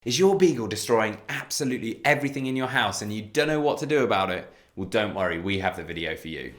Is your Beagle destroying absolutely everything in your house and you don't know what to do about it? Well, don't worry, we have the video for you.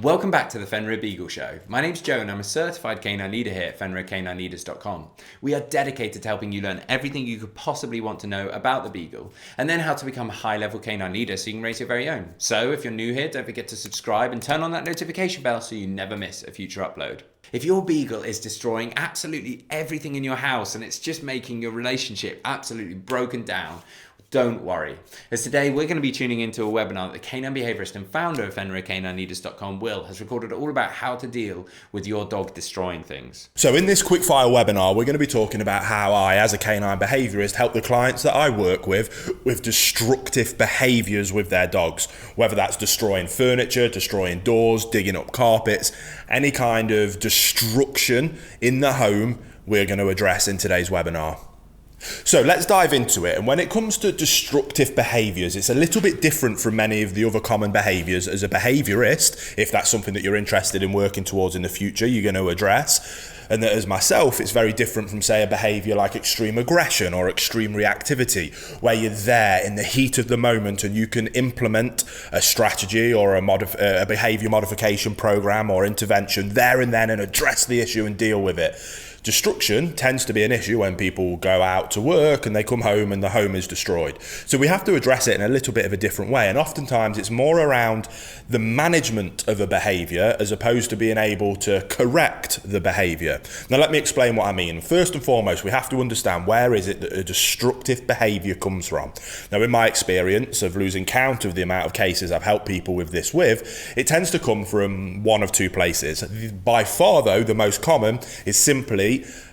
Welcome back to the Fenrir Beagle Show. My name's Joe and I'm a certified canine leader here at FenrirCanineLeaders.com. We are dedicated to helping you learn everything you could possibly want to know about the Beagle and then how to become a high-level canine leader so you can raise your very own. So if you're new here, don't forget to subscribe and turn on that notification bell so you never miss a future upload. If your Beagle is destroying absolutely everything in your house and it's just making your relationship absolutely broken down, don't worry, as today we're going to be tuning into a webinar that the canine behaviorist and founder of FenrirCanineLeaders.com, Will, has recorded all about how to deal with your dog destroying things. So in this quickfire webinar, we're going to be talking about how I, as a canine behaviorist, help the clients that I work with destructive behaviors with their dogs, whether that's destroying furniture, destroying doors, digging up carpets, any kind of destruction in the home we're going to address in today's webinar. So let's dive into it. And when it comes to destructive behaviors, it's a little bit different from many of the other common behaviors. As a behaviorist, if that's something that you're interested in working towards in the future, you're going to address. And that as myself, it's very different from, say, a behavior like extreme aggression or extreme reactivity, where you're there in the heat of the moment and you can implement a strategy or a behavior modification program or intervention there and then and address the issue and deal with it. Destruction tends to be an issue when people go out to work and they come home and the home is destroyed. So we have to address it in a little bit of a different way. And oftentimes it's more around the management of a behavior as opposed to being able to correct the behavior. Now let me explain what I mean. First and foremost, we have to understand where is it that a destructive behavior comes from. Now in my experience of losing count of the amount of cases I've helped people with this with, it tends to come from one of two places. By far though, the most common is simply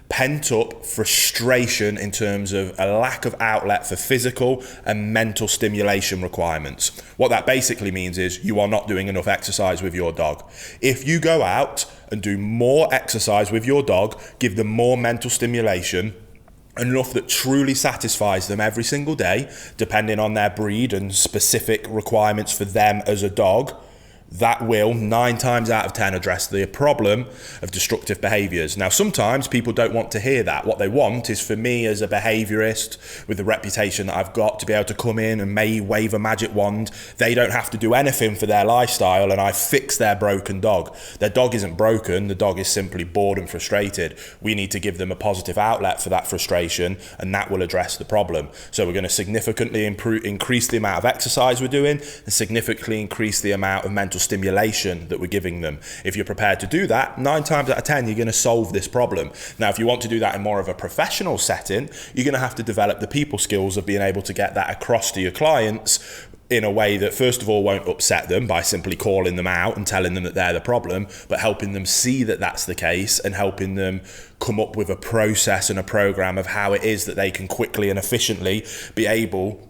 pent up frustration in terms of a lack of outlet for physical and mental stimulation requirements. What that basically means is you are not doing enough exercise with your dog. If you go out and do more exercise with your dog, give them more mental stimulation, enough that truly satisfies them every single day, depending on their breed and specific requirements for them as a dog, that will 9 times out of 10 address the problem of destructive behaviors. Now, sometimes people don't want to hear that. What they want is for me as a behaviorist with the reputation that I've got to be able to come in and may wave a magic wand. They don't have to do anything for their lifestyle and I fix their broken dog. Their dog isn't broken. The dog is simply bored and frustrated. We need to give them a positive outlet for that frustration and that will address the problem. So we're going to significantly increase the amount of exercise we're doing and significantly increase the amount of mental stimulation that we're giving them. If you're prepared to do that, 9 times out of 10 you're going to solve this problem. Now if you want to do that in more of a professional setting, you're going to have to develop the people skills of being able to get that across to your clients in a way that first of all won't upset them by simply calling them out and telling them that they're the problem, but helping them see that that's the case and helping them come up with a process and a program of how it is that they can quickly and efficiently be able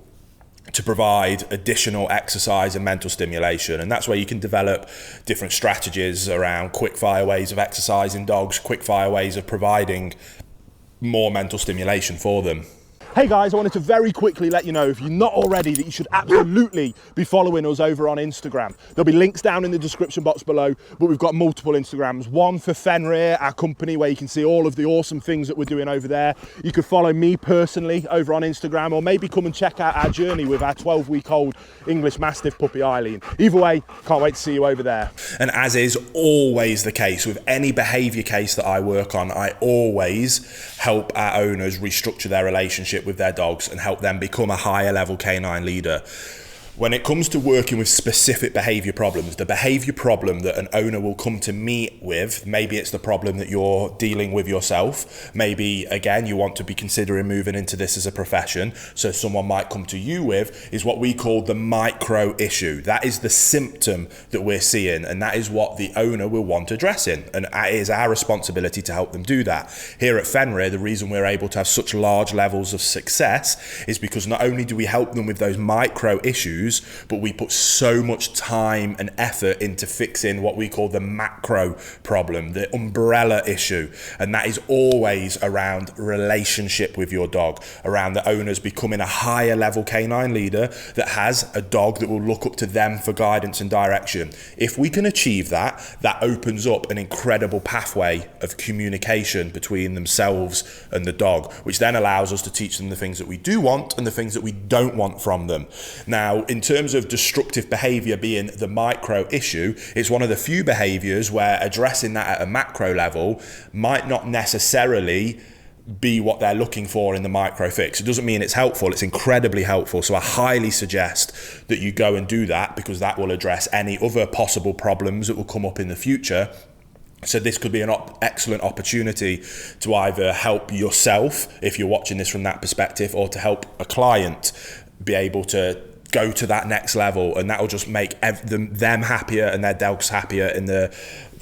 to provide additional exercise and mental stimulation. And that's where you can develop different strategies around quick fire ways of exercising dogs, quick fire ways of providing more mental stimulation for them. Hey guys, I wanted to very quickly let you know, if you're not already, that you should absolutely be following us over on Instagram. There'll be links down in the description box below, but we've got multiple Instagrams. One for Fenrir, our company, where you can see all of the awesome things that we're doing over there. You could follow me personally over on Instagram, or maybe come and check out our journey with our 12-week-old English Mastiff puppy Eileen. Either way, can't wait to see you over there. And as is always the case with any behavior case that I work on, I always help our owners restructure their relationship with their dogs and help them become a higher level canine leader. When it comes to working with specific behavior problems, the behavior problem that an owner will come to me with, maybe it's the problem that you're dealing with yourself. Maybe, again, you want to be considering moving into this as a profession. So someone might come to you with is what we call the micro issue. That is the symptom that we're seeing, and that is what the owner will want addressing. And it is our responsibility to help them do that. Here at Fenrir, the reason we're able to have such large levels of success is because not only do we help them with those micro issues, issues, but we put so much time and effort into fixing what we call the macro problem, the umbrella issue. And that is always around relationship with your dog, around the owners becoming a higher level canine leader that has a dog that will look up to them for guidance and direction. If we can achieve that, that opens up an incredible pathway of communication between themselves and the dog, which then allows us to teach them the things that we do want and the things that we don't want from them. Now, in terms of destructive behavior being the micro issue, it's one of the few behaviors where addressing that at a macro level might not necessarily be what they're looking for in the micro fix. It doesn't mean it's helpful, it's incredibly helpful. So I highly suggest that you go and do that, because that will address any other possible problems that will come up in the future. So this could be an excellent opportunity to either help yourself, if you're watching this from that perspective, or to help a client be able to go to that next level, and that will just make them happier and their dogs happier in the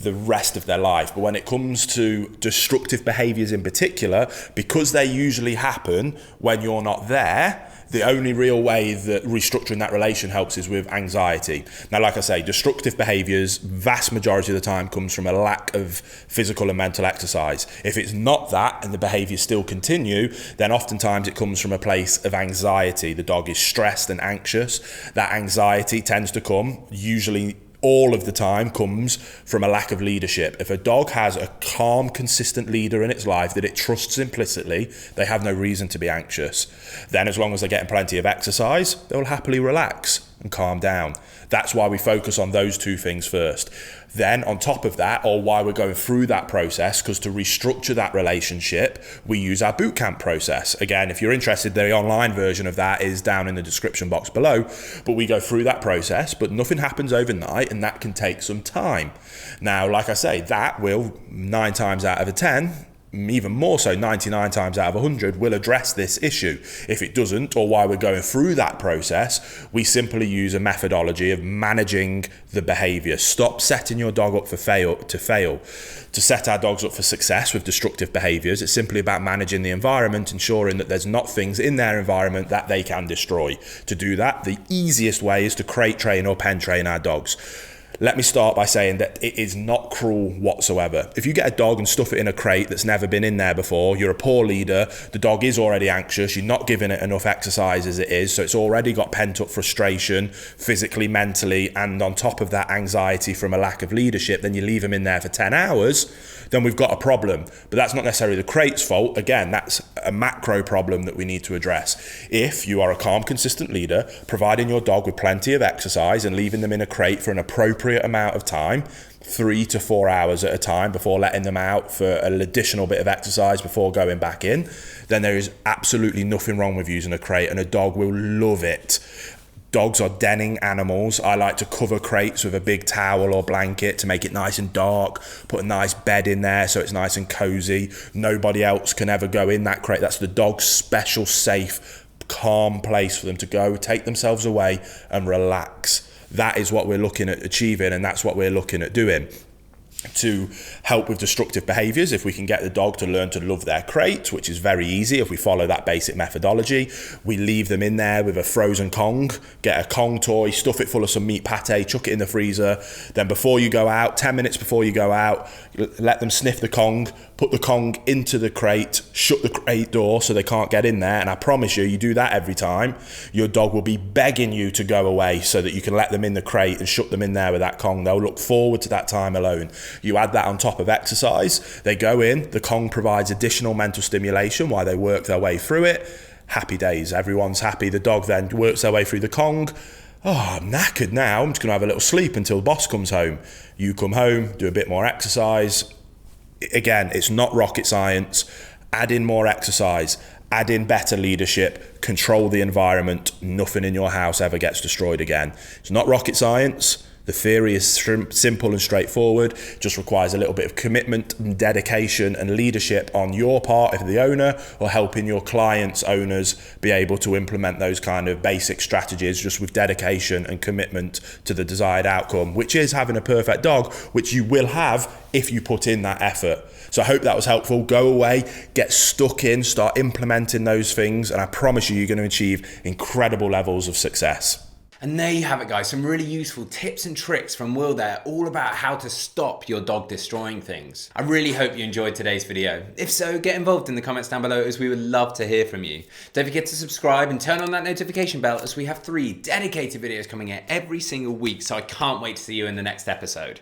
rest of their life. But when it comes to destructive behaviors in particular, because they usually happen when you're not there, the only real way that restructuring that relation helps is with anxiety. Now, like I say, destructive behaviors, vast majority of the time, comes from a lack of physical and mental exercise. If it's not that and the behaviors still continue, then oftentimes it comes from a place of anxiety. The dog is stressed and anxious. That anxiety tends to come, usually all of the time, comes from a lack of leadership. If a dog has a calm, consistent leader in its life that it trusts implicitly, they have no reason to be anxious. Then, as long as they're getting plenty of exercise, they'll happily relax and calm down. That's why we focus on those two things first. Then, on top of that, or why we're going through that process, because to restructure that relationship, we use our bootcamp process. Again, if you're interested, the online version of that is down in the description box below. But we go through that process, but nothing happens overnight, and that can take some time. Now, like I say, that will 9 times out of 10, even more so 99 times out of 100, will address this issue. If it doesn't, or while we're going through that process, we simply use a methodology of managing the behavior. Stop setting your dog up for fail. To set our dogs up for success with destructive behaviors, it's simply about managing the environment, ensuring that there's not things in their environment that they can destroy. To do that, the easiest way is to crate train or pen train our dogs. Let me start by saying that it is not cruel whatsoever. If you get a dog and stuff it in a crate that's never been in there before, you're a poor leader, the dog is already anxious, you're not giving it enough exercise as it is, so it's already got pent up frustration, physically, mentally, and on top of that anxiety from a lack of leadership, then you leave him in there for 10 hours, then we've got a problem. But that's not necessarily the crate's fault. Again, that's a macro problem that we need to address. If you are a calm, consistent leader, providing your dog with plenty of exercise and leaving them in a crate for an appropriate amount of time, 3 to 4 hours at a time, before letting them out for an additional bit of exercise before going back in, then there is absolutely nothing wrong with using a crate, and a dog will love it. Dogs are denning animals. I like to cover crates with a big towel or blanket to make it nice and dark, put a nice bed in there so it's nice and cozy. Nobody else can ever go in that crate. That's the dog's special, safe, calm place for them to go, take themselves away and relax. That is what we're looking at achieving, and that's what we're looking at doing. To help with destructive behaviors, if we can get the dog to learn to love their crate, which is very easy if we follow that basic methodology, we leave them in there with a frozen Kong, get a Kong toy, stuff it full of some meat pate, chuck it in the freezer. Then before you go out, 10 minutes before you go out, let them sniff the Kong, put the Kong into the crate, shut the crate door so they can't get in there. And I promise you do that every time, your dog will be begging you to go away so that you can let them in the crate and shut them in there with that Kong. They'll look forward to that time alone. You add that on top of exercise, they go in, the Kong provides additional mental stimulation while they work their way through it. Happy days, everyone's happy. The dog then works their way through the Kong. Oh, I'm knackered now, I'm just gonna have a little sleep until the boss comes home. You come home, do a bit more exercise. Again, it's not rocket science. Add in more exercise, add in better leadership, control the environment, nothing in your house ever gets destroyed again. It's not rocket science. The theory is simple and straightforward, just requires a little bit of commitment and dedication and leadership on your part if the owner, or helping your clients' owners be able to implement those kind of basic strategies just with dedication and commitment to the desired outcome, which is having a perfect dog, which you will have if you put in that effort. So I hope that was helpful. Go away, get stuck in, start implementing those things, and I promise you, you're going to achieve incredible levels of success. And there you have it, guys. Some really useful tips and tricks from Will there, all about how to stop your dog destroying things. I really hope you enjoyed today's video. If so, get involved in the comments down below, as we would love to hear from you. Don't forget to subscribe and turn on that notification bell, as we have 3 dedicated videos coming out every single week, so I can't wait to see you in the next episode.